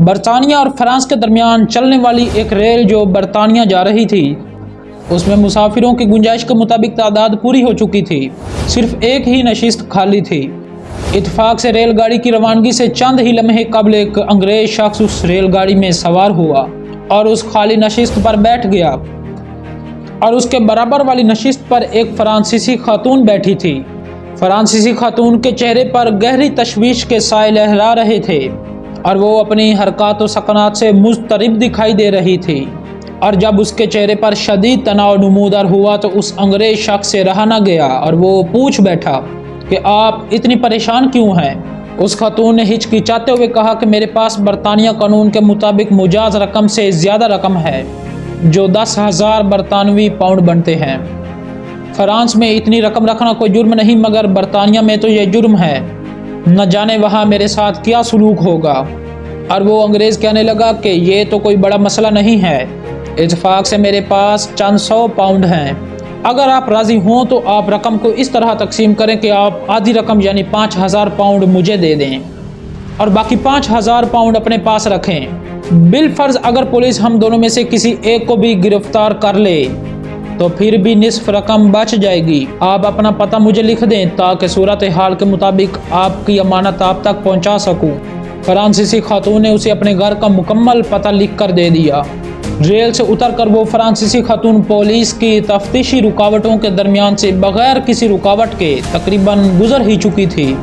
برطانیہ اور فرانس کے درمیان چلنے والی ایک ریل جو برطانیہ جا رہی تھی اس میں مسافروں کی گنجائش کے مطابق تعداد پوری ہو چکی تھی، صرف ایک ہی نشست خالی تھی۔ اتفاق سے ریل گاڑی کی روانگی سے چند ہی لمحے قبل ایک انگریز شخص اس ریل گاڑی میں سوار ہوا اور اس خالی نشست پر بیٹھ گیا، اور اس کے برابر والی نشست پر ایک فرانسیسی خاتون بیٹھی تھی۔ فرانسیسی خاتون کے چہرے پر گہری تشویش کے سائے لہرا رہے تھے اور وہ اپنی حرکات و سکنات سے مضطرب دکھائی دے رہی تھی، اور جب اس کے چہرے پر شدید تناؤ نمودار ہوا تو اس انگریز شخص سے رہا نہ گیا اور وہ پوچھ بیٹھا کہ آپ اتنی پریشان کیوں ہیں؟ اس خاتون نے ہچکچاتے ہوئے کہا کہ میرے پاس برطانیہ قانون کے مطابق مجاز رقم سے زیادہ رقم ہے، جو 10,000 برطانوی پاؤنڈ بنتے ہیں۔ فرانس میں اتنی رقم رکھنا کوئی جرم نہیں، مگر برطانیہ میں تو یہ جرم ہے، نہ جانے وہاں میرے ساتھ کیا سلوک ہوگا۔ اور وہ انگریز کہنے لگا کہ یہ تو کوئی بڑا مسئلہ نہیں ہے، اتفاق سے میرے پاس چند 100 پاؤنڈ ہیں، اگر آپ راضی ہوں تو آپ رقم کو اس طرح تقسیم کریں کہ آپ آدھی رقم یعنی 5,000 پاؤنڈ مجھے دے دیں اور باقی 5,000 پاؤنڈ اپنے پاس رکھیں۔ بالفرض اگر پولیس ہم دونوں میں سے کسی ایک کو بھی گرفتار کر لے تو پھر بھی نصف رقم بچ جائے گی۔ آپ اپنا پتہ مجھے لکھ دیں تاکہ صورتحال کے مطابق آپ کی امانت آپ تک پہنچا سکوں۔ فرانسیسی خاتون نے اسے اپنے گھر کا مکمل پتہ لکھ کر دے دیا۔ ریل سے اتر کر وہ فرانسیسی خاتون پولیس کی تفتیشی رکاوٹوں کے درمیان سے بغیر کسی رکاوٹ کے تقریباً گزر ہی چکی تھی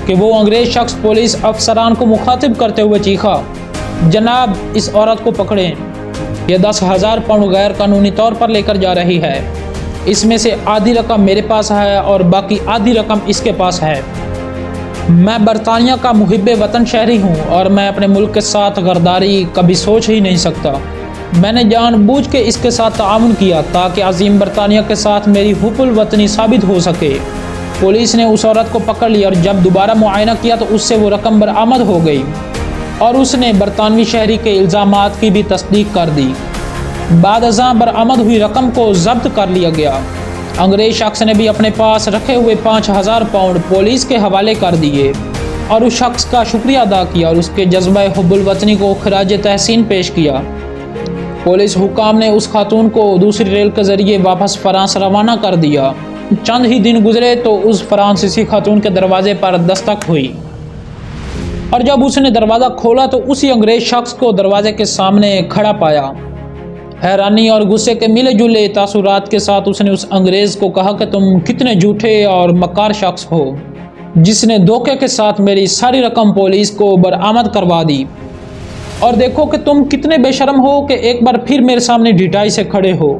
کہ وہ انگریز شخص پولیس افسران کو مخاطب کرتے ہوئے چیخا، جناب اس عورت کو پکڑیں، یہ 10,000 پاؤنڈ غیر قانونی طور پر لے کر جا رہی ہے، اس میں سے آدھی رقم میرے پاس ہے اور باقی آدھی رقم اس کے پاس ہے۔ میں برطانیہ کا محب وطن شہری ہوں اور میں اپنے ملک کے ساتھ غداری کبھی سوچ ہی نہیں سکتا۔ میں نے جان بوجھ کے اس کے ساتھ تعاون کیا تاکہ عظیم برطانیہ کے ساتھ میری حب الوطنی ثابت ہو سکے۔ پولیس نے اس عورت کو پکڑ لیا اور جب دوبارہ معائنہ کیا تو اس سے وہ رقم برآمد ہو گئی اور اس نے برطانوی شہری کے الزامات کی بھی تصدیق کر دی۔ بعد ازاں برآمد ہوئی رقم کو ضبط کر لیا گیا۔ انگریز شخص نے بھی اپنے پاس رکھے ہوئے 5,000 پاؤنڈ پولیس کے حوالے کر دیے اور اس شخص کا شکریہ ادا کیا اور اس کے جذبہ حب الوطنی کو خراج تحسین پیش کیا۔ پولیس حکام نے اس خاتون کو دوسری ریل کے ذریعے واپس فرانس روانہ کر دیا۔ چند ہی دن گزرے تو اس فرانسیسی خاتون کے دروازے پر دستک ہوئی، اور جب اس نے دروازہ کھولا تو اسی انگریز شخص کو دروازے کے سامنے کھڑا پایا۔ حیرانی اور غصے کے ملے جلے تاثرات کے ساتھ اس نے اس انگریز کو کہا کہ تم کتنے جھوٹے اور مکار شخص ہو، جس نے دھوکے کے ساتھ میری ساری رقم پولیس کو برآمد کروا دی، اور دیکھو کہ تم کتنے بے شرم ہو کہ ایک بار پھر میرے سامنے ڈھٹائی سے کھڑے ہو۔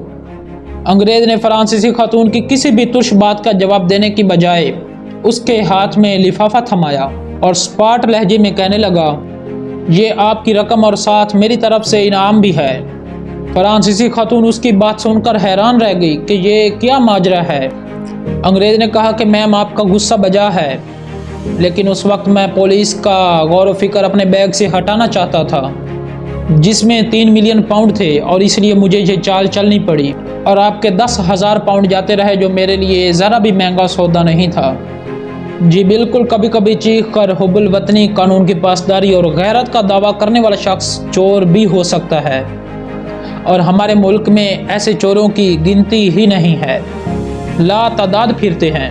انگریز نے فرانسیسی خاتون کی کسی بھی ترش بات کا جواب دینے کی بجائے اس کے ہاتھ میں لفافہ تھمایا اور سپاٹ لہجے میں کہنے لگا، یہ آپ کی رقم اور ساتھ میری طرف سے انعام بھی ہے۔ فرانسیسی خاتون اس کی بات سن کر حیران رہ گئی کہ یہ کیا ماجرا ہے۔ انگریز نے کہا کہ میم آپ کا غصہ بجا ہے، لیکن اس وقت میں پولیس کا غور و فکر اپنے بیگ سے ہٹانا چاہتا تھا جس میں 3 ملین پاؤنڈ تھے، اور اس لیے مجھے یہ چال چلنی پڑی اور آپ کے 10,000 پاؤنڈ جاتے رہے جو میرے لیے ذرا بھی مہنگا سودا نہیں تھا۔ جی بالکل، کبھی کبھی چیخ کر حب الوطنی، قانون کی پاسداری اور غیرت کا دعویٰ کرنے والا شخص چور بھی ہو سکتا ہے، اور ہمارے ملک میں ایسے چوروں کی گنتی ہی نہیں ہے، لا تعداد پھرتے ہیں۔